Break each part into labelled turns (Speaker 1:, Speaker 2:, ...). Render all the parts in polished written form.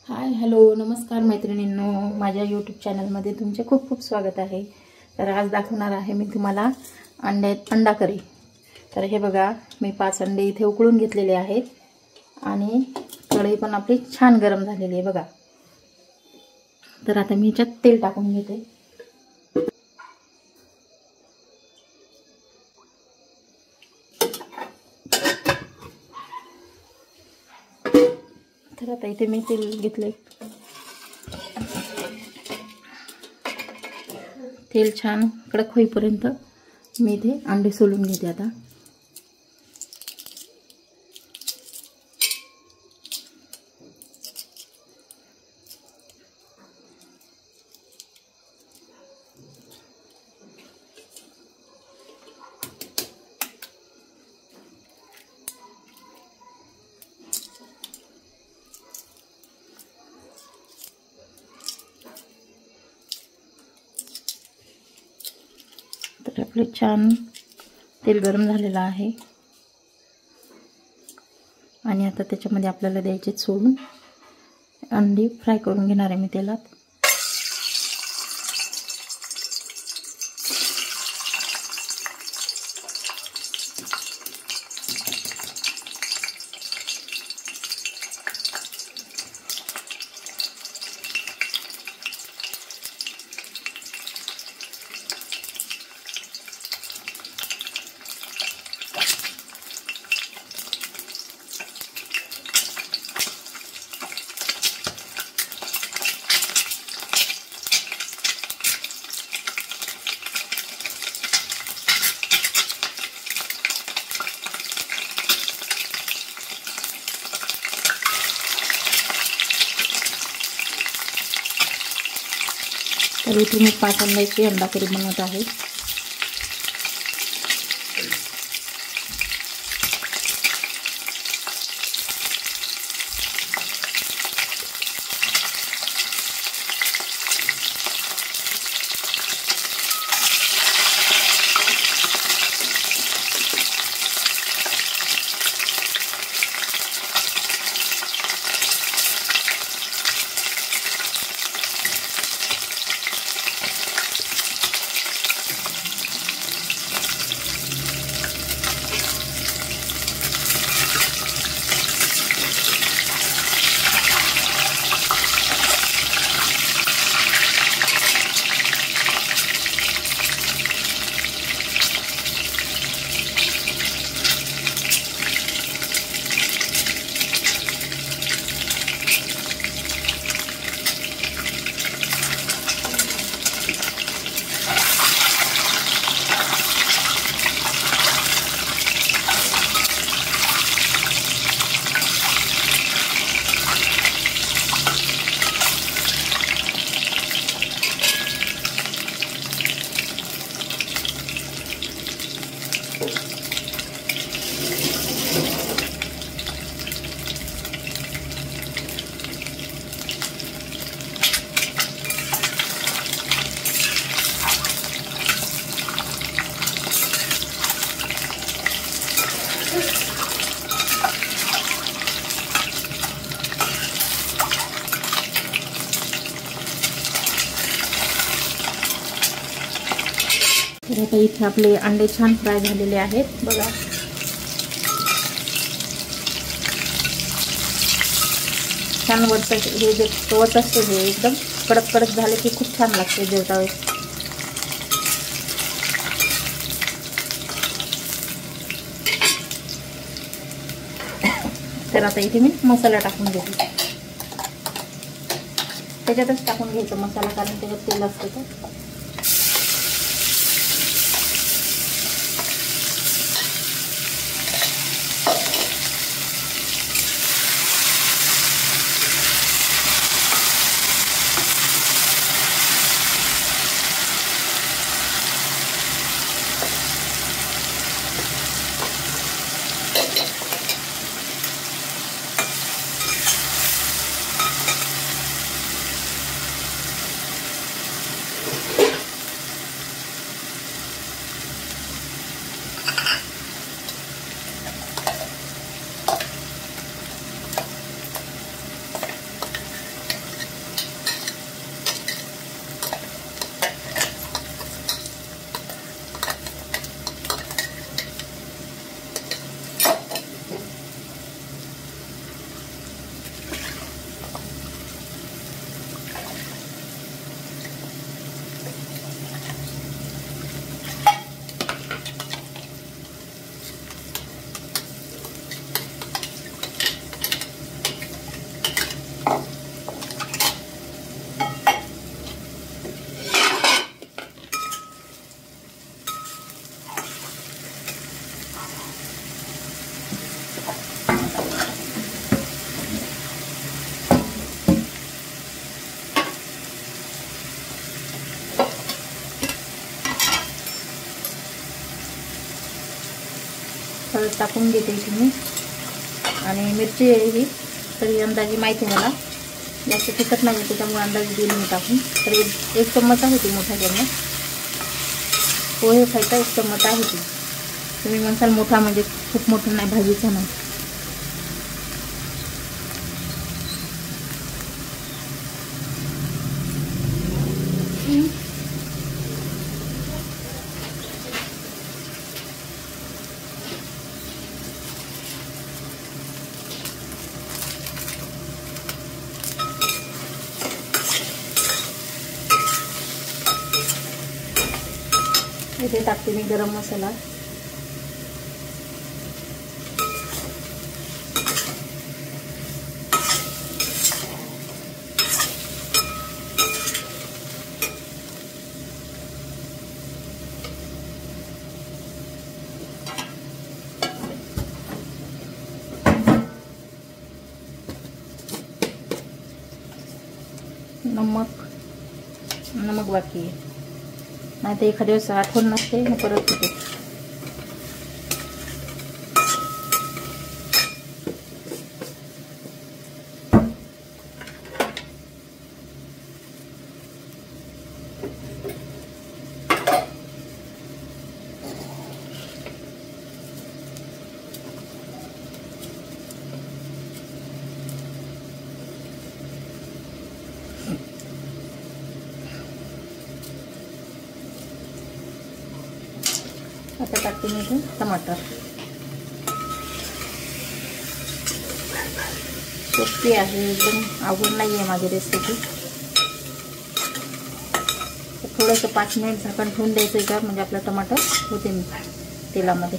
Speaker 1: Hi hello नमस्कार मैत्रिणींनो, माझ्या यूट्यूब चॅनलमध्ये तुमचे खूप खूप स्वागत आहे। तर आज दाखवणार आहे मी तुम्हाला अंडा करी। तर हे बघा, मी 5 अंडे इथे उकळून घेतलेले आहेत आणि कढई पण आपली छान गरम झालेली आहे बघा। तर आता मी याच्यात तेल टाकून घेते। तर आता इथे मी तेल घेतले। तेल छान कडक होईपर्यंत मी इथे अंडे सोलून घेते आता। तर आपले छान तेल गरम झालेलं आहे आणि आता त्याच्यामध्ये आपल्याला द्यायचे सोडून अंडी फ्राय करून घेणार आहे मी तेलात। तर इथे मी 5 अंड्याची अंडा करी बनवत आहे। तर आता इथे आपले अंडे छान फ्राय झालेले आहेत बघा। छान वरचं हे जे कवच असते हे एकदम कडक कडक झाले की खूप छान लागते जेवता वेळेस। तर आता इथे मी मसाला टाकून घेते। त्याच्यातच टाकून घ्यायचा मसाला, कारण त्याच्यात तेल असते तर। हळद टाकून घेते तुम्ही. आणि मिरची आहे ही तरी अंदाजे माहिती आहे मला, जास्त तिखट नाही त्याच्यामुळे अंदाजे दिली मी टाकून. तर एक चम्मच आहे ती मोठा चम्मच. पोहे खायचा एक चम्मच आहे ती. तुम्ही म्हणसाल मोठा म्हणजे खूप मोठा नाही, भाजीचा नाही. इथे टाकते मी गरम मसाला. नमक बाकी आहे, नाही तर एखाद्या वेळेस आठवण नसते मग परत होते. आता टाकते मी इथे टमाटर. सोपी आहे एकदम, अवघड नाही आहे माझी रेसिपी. थोडंसं 5 मिनिट झाकण ठेवून द्यायचं का, म्हणजे आपला टमाटर होते तेलामध्ये.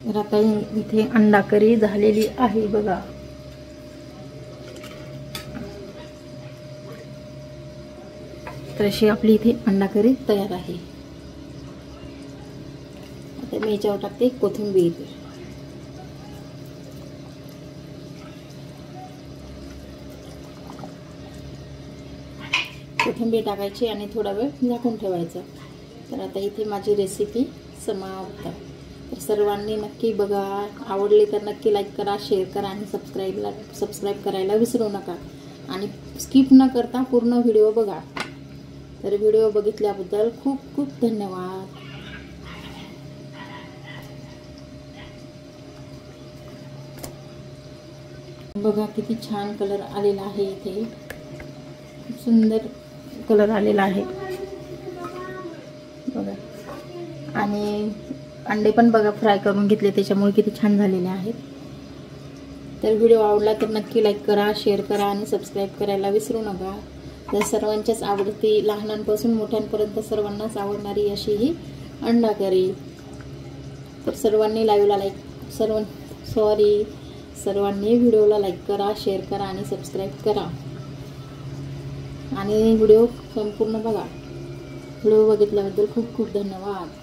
Speaker 1: तर आता इथे अंडा करी झालेली आहे बघा. तर अशी आपली इथे अंडा करी तयार आहे. आता मी याच्यावर टाकते कोथिंबीर. कोथिंबीर टाकायची आणि थोडा वेळ झाकून ठेवायचं. तर आता इथे माझी रेसिपी समाप्त. तर सर्वांनी नक्की बघा, आवडली तर नक्की लाईक करा, शेअर करा आणि सबस्क्राईब करायला विसरू नका. आणि स्किप न करता पूर्ण व्हिडिओ बघा. तर व्हिडिओ बघितल्याबद्दल खूप खूप धन्यवाद. बघा किती छान कलर आलेला आहे. इथे खूप सुंदर कलर आलेला आहे बघा. आणि अंडे पण बघा फ्राय करून घेतले, त्याच्यामुळे किती छान झालेले आहेत. तर व्हिडिओ आवडला तर नक्की लाईक करा, शेअर करा आणि सबस्क्राईब करायला विसरू नका. तर सर्वांच्याच आवडती, लहानांपासून मोठ्यांपर्यंत सर्वांनाच आवडणारी अशी ही अंडा करी. तर सर्वांनी लाईव्हला सर्वांनी व्हिडिओला लाईक करा, शेअर करा आणि सबस्क्राईब करा. आणि व्हिडिओ संपूर्ण बघा. व्हिडिओ बघितल्याबद्दल खूप खूप धन्यवाद.